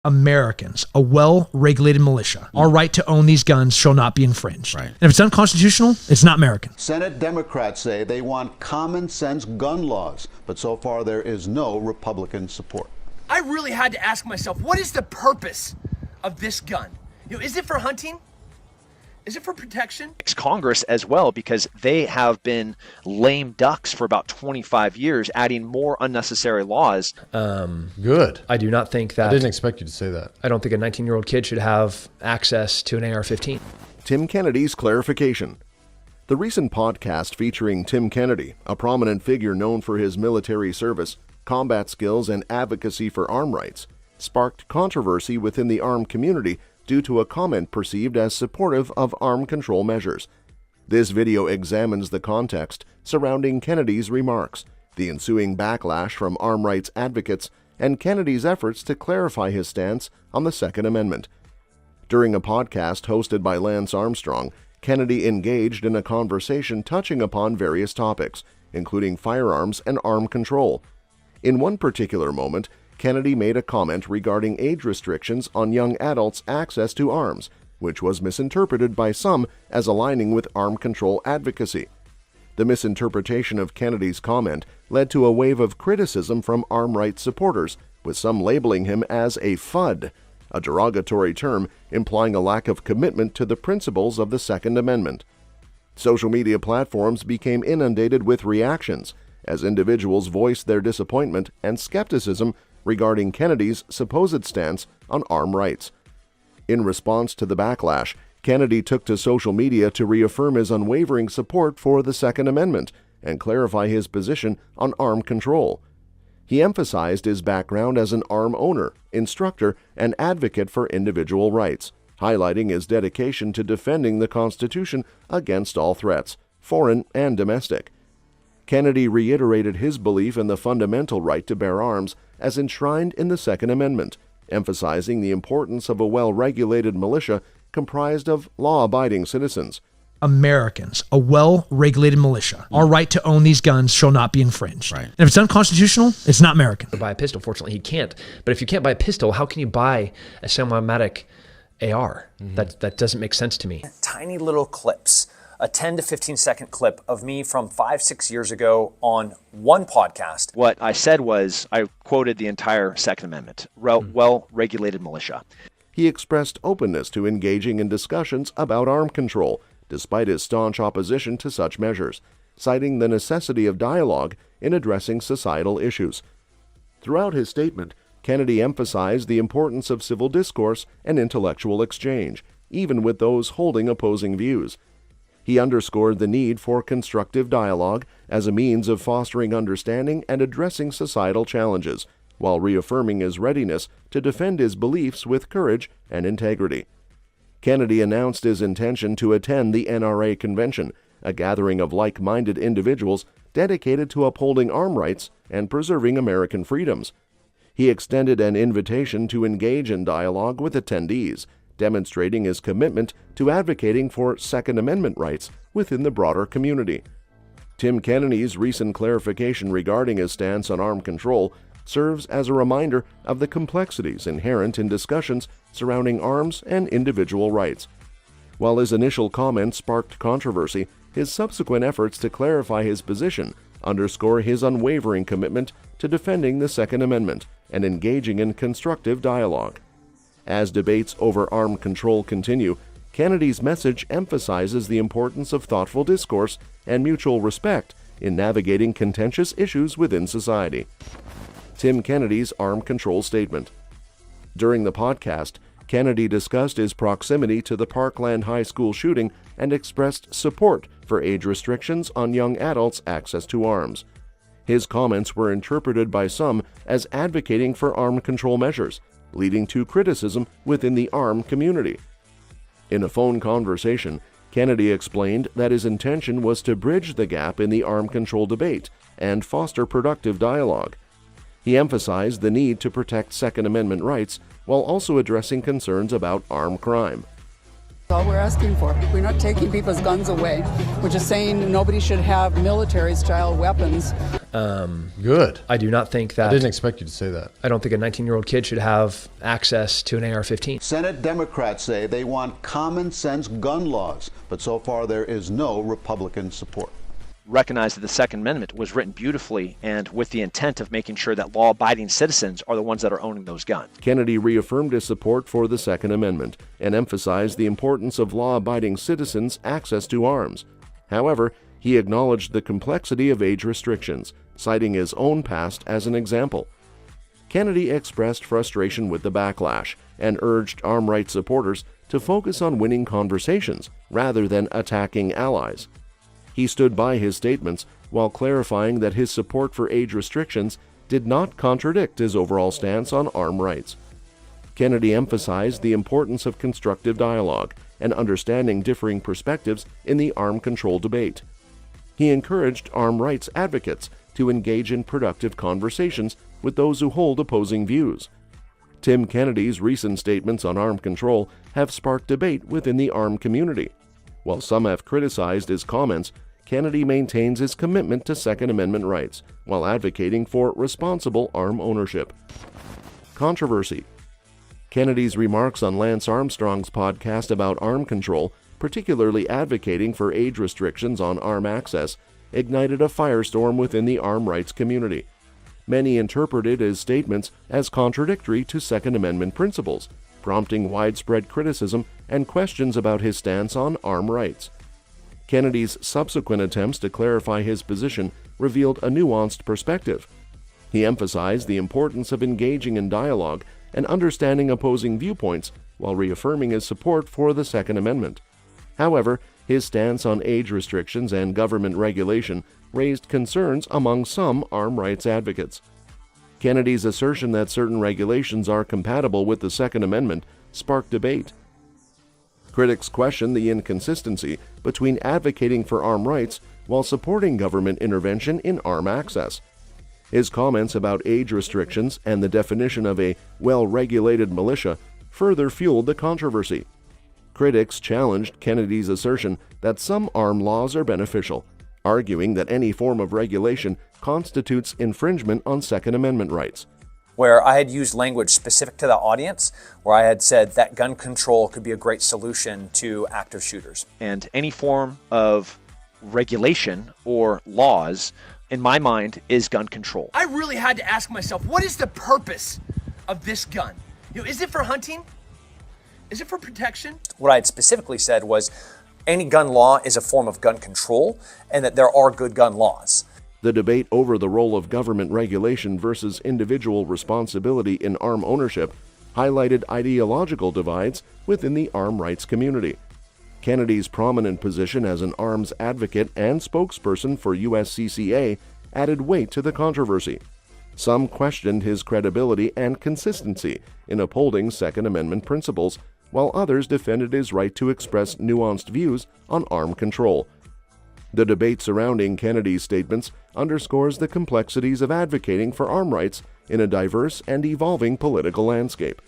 Americans, a well-regulated militia, our right to own these guns shall not be infringed. Right. And if it's unconstitutional, it's not American. Senate Democrats say they want common sense gun laws, but so far there is no Republican support. I really had to ask myself, what is the purpose of this gun? Is it for hunting? Is it for protection? Congress as well, because they have been lame ducks for about 25 years, adding more unnecessary laws. Good. I do not think that. I didn't expect you to say that. I don't think a 19-year-old kid should have access to an AR-15. Tim Kennedy's clarification. The recent podcast featuring Tim Kennedy, a prominent figure known for his military service, combat skills, and advocacy for arm rights, sparked controversy within the armed community due to a comment perceived as supportive of arm control measures. This video examines the context surrounding Kennedy's remarks, the ensuing backlash from arm rights advocates, and Kennedy's efforts to clarify his stance on the Second Amendment. During a podcast hosted by Lance Armstrong, Kennedy engaged in a conversation touching upon various topics, including firearms and arm control. In one particular moment, Kennedy made a comment regarding age restrictions on young adults' access to arms, which was misinterpreted by some as aligning with arm control advocacy. The misinterpretation of Kennedy's comment led to a wave of criticism from arm rights supporters, with some labeling him as a FUD, a derogatory term implying a lack of commitment to the principles of the Second Amendment. Social media platforms became inundated with reactions as individuals voiced their disappointment and skepticism regarding Kennedy's supposed stance on arm rights. In response to the backlash, Kennedy took to social media to reaffirm his unwavering support for the Second Amendment and clarify his position on arm control. He emphasized his background as an arm owner, instructor, and advocate for individual rights, highlighting his dedication to defending the Constitution against all threats, foreign and domestic. Kennedy reiterated his belief in the fundamental right to bear arms as enshrined in the Second Amendment, emphasizing the importance of a well-regulated militia comprised of law-abiding citizens. Americans, a well-regulated militia, our right to own these guns shall not be infringed. Right. And if it's unconstitutional, it's not American. To buy a pistol, fortunately, he can't. But if you can't buy a pistol, how can you buy a semi-automatic AR? That doesn't make sense to me. Tiny little clips, a 10 to 15 second clip of me from 5-6 years ago on one podcast. What I said was, I quoted the entire Second Amendment, well-regulated militia. He expressed openness to engaging in discussions about arm control, despite his staunch opposition to such measures, citing the necessity of dialogue in addressing societal issues. Throughout his statement, Kennedy emphasized the importance of civil discourse and intellectual exchange, even with those holding opposing views. He underscored the need for constructive dialogue as a means of fostering understanding and addressing societal challenges, while reaffirming his readiness to defend his beliefs with courage and integrity. Kennedy announced his intention to attend the NRA convention, a gathering of like-minded individuals dedicated to upholding arm rights and preserving American freedoms. He extended an invitation to engage in dialogue with attendees, demonstrating his commitment to advocating for Second Amendment rights within the broader community. Tim Kennedy's recent clarification regarding his stance on arm control serves as a reminder of the complexities inherent in discussions surrounding arms and individual rights. While his initial comment sparked controversy, his subsequent efforts to clarify his position underscore his unwavering commitment to defending the Second Amendment and engaging in constructive dialogue. As debates over arm control continue, Kennedy's message emphasizes the importance of thoughtful discourse and mutual respect in navigating contentious issues within society. Tim Kennedy's arm control statement. During the podcast, Kennedy discussed his proximity to the Parkland High School shooting and expressed support for age restrictions on young adults' access to arms. His comments were interpreted by some as advocating for arm control measures, leading to criticism within the arm community. In a phone conversation, Kennedy explained that his intention was to bridge the gap in the arm control debate and foster productive dialogue. He emphasized the need to protect Second Amendment rights while also addressing concerns about armed crime. All we're asking for. We're not taking people's guns away. We're just saying nobody should have military-style weapons. Good. I do not think that. I didn't expect you to say that. I don't think a 19-year-old kid should have access to an AR-15. Senate Democrats say they want common sense gun laws, but so far there is no Republican support. Recognize that the Second Amendment was written beautifully and with the intent of making sure that law-abiding citizens are the ones that are owning those guns. Kennedy reaffirmed his support for the Second Amendment and emphasized the importance of law-abiding citizens' access to arms. However, he acknowledged the complexity of age restrictions, citing his own past as an example. Kennedy expressed frustration with the backlash and urged arms rights supporters to focus on winning conversations rather than attacking allies. He stood by his statements while clarifying that his support for age restrictions did not contradict his overall stance on arms rights. Kennedy emphasized the importance of constructive dialogue and understanding differing perspectives in the arms control debate. He encouraged arms rights advocates to engage in productive conversations with those who hold opposing views. Tim Kennedy's recent statements on arms control have sparked debate within the arms community. While some have criticized his comments, Kennedy maintains his commitment to Second Amendment rights while advocating for responsible arms ownership. Controversy. Kennedy's remarks on Lance Armstrong's podcast about arms control, particularly advocating for age restrictions on arms access, ignited a firestorm within the arms rights community. Many interpreted his statements as contradictory to Second Amendment principles, prompting widespread criticism and questions about his stance on arms rights. Kennedy's subsequent attempts to clarify his position revealed a nuanced perspective. He emphasized the importance of engaging in dialogue and understanding opposing viewpoints while reaffirming his support for the Second Amendment. However, his stance on age restrictions and government regulation raised concerns among some arms rights advocates. Kennedy's assertion that certain regulations are compatible with the Second Amendment sparked debate. Critics question the inconsistency between advocating for arms rights while supporting government intervention in arms access. His comments about age restrictions and the definition of a well-regulated militia further fueled the controversy. Critics challenged Kennedy's assertion that some arms laws are beneficial, arguing that any form of regulation constitutes infringement on Second Amendment rights. Where I had used language specific to the audience, where I had said that gun control could be a great solution to active shooters. And any form of regulation or laws, in my mind, is gun control. I really had to ask myself, what is the purpose of this gun? Is it for hunting? Is it for protection? What I had specifically said was any gun law is a form of gun control and that there are good gun laws. The debate over the role of government regulation versus individual responsibility in arms ownership highlighted ideological divides within the arms rights community. Kennedy's prominent position as an arms advocate and spokesperson for USCCA added weight to the controversy. Some questioned his credibility and consistency in upholding Second Amendment principles, while others defended his right to express nuanced views on arms control. The debate surrounding Kennedy's statements underscores the complexities of advocating for arms rights in a diverse and evolving political landscape.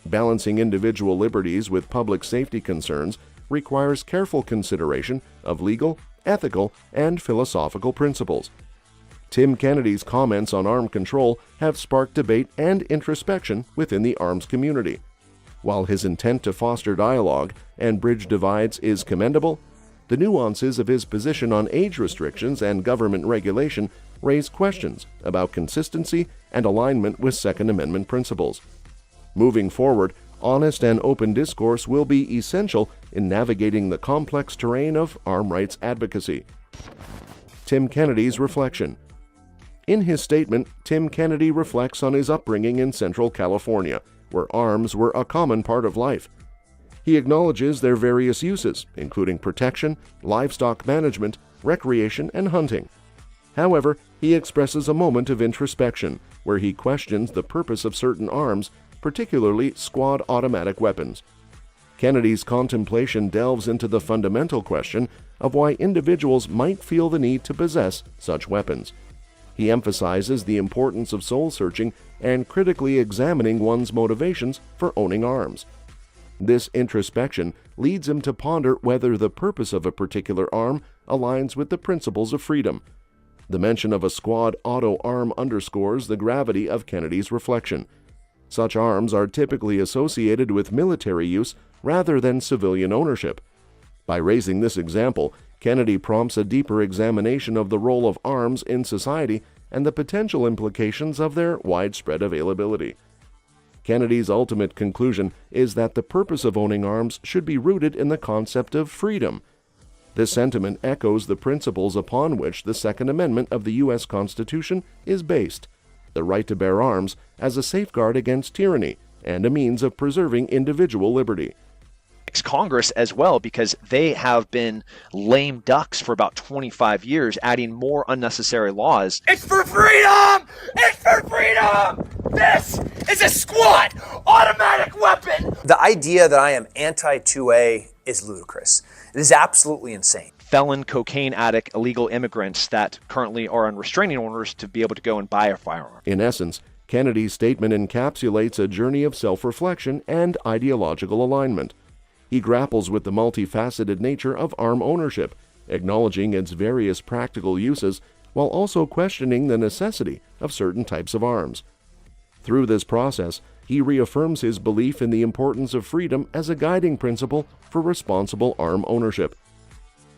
Balancing individual liberties with public safety concerns requires careful consideration of legal, ethical, and philosophical principles. Tim Kennedy's comments on arms control have sparked debate and introspection within the arms community. While his intent to foster dialogue and bridge divides is commendable, the nuances of his position on age restrictions and government regulation raise questions about consistency and alignment with Second Amendment principles. Moving forward, honest and open discourse will be essential in navigating the complex terrain of arms rights advocacy. Tim Kennedy's reflection. In his statement, Tim Kennedy reflects on his upbringing in Central California, where arms were a common part of life. He acknowledges their various uses, including protection, livestock management, recreation, and hunting. However, he expresses a moment of introspection, where he questions the purpose of certain arms, particularly squad automatic weapons. Kennedy's contemplation delves into the fundamental question of why individuals might feel the need to possess such weapons. He emphasizes the importance of soul-searching and critically examining one's motivations for owning arms. This introspection leads him to ponder whether the purpose of a particular arm aligns with the principles of freedom. The mention of a squad auto arm underscores the gravity of Kennedy's reflection. Such arms are typically associated with military use rather than civilian ownership. By raising this example, Kennedy prompts a deeper examination of the role of arms in society and the potential implications of their widespread availability. Kennedy's ultimate conclusion is that the purpose of owning arms should be rooted in the concept of freedom. This sentiment echoes the principles upon which the Second Amendment of the U.S. Constitution is based: the right to bear arms as a safeguard against tyranny and a means of preserving individual liberty. Congress as well, because they have been lame ducks for about 25 years, adding more unnecessary laws. It's for freedom! It's for freedom! This is a squad automatic weapon! The idea that I am anti-2A is ludicrous. It is absolutely insane. Felon, cocaine addict, illegal immigrants that currently are on restraining orders to be able to go and buy a firearm. In essence, Kennedy's statement encapsulates a journey of self-reflection and ideological alignment. He grapples with the multifaceted nature of arm ownership, acknowledging its various practical uses while also questioning the necessity of certain types of arms. Through this process, he reaffirms his belief in the importance of freedom as a guiding principle for responsible arm ownership.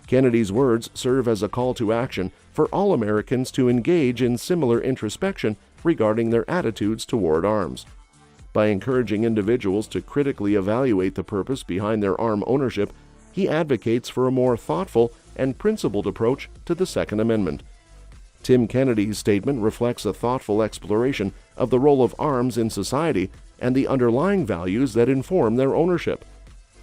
Kennedy's words serve as a call to action for all Americans to engage in similar introspection regarding their attitudes toward arms. By encouraging individuals to critically evaluate the purpose behind their arm ownership, he advocates for a more thoughtful and principled approach to the Second Amendment. Tim Kennedy's statement reflects a thoughtful exploration of the role of arms in society and the underlying values that inform their ownership.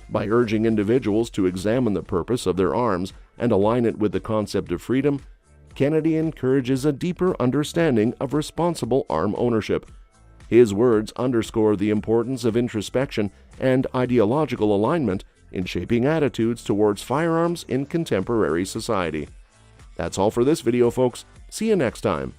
By urging individuals to examine the purpose of their arms and align it with the concept of freedom, Kennedy encourages a deeper understanding of responsible arm ownership. His words underscore the importance of introspection and ideological alignment in shaping attitudes towards firearms in contemporary society. That's all for this video, folks. See you next time.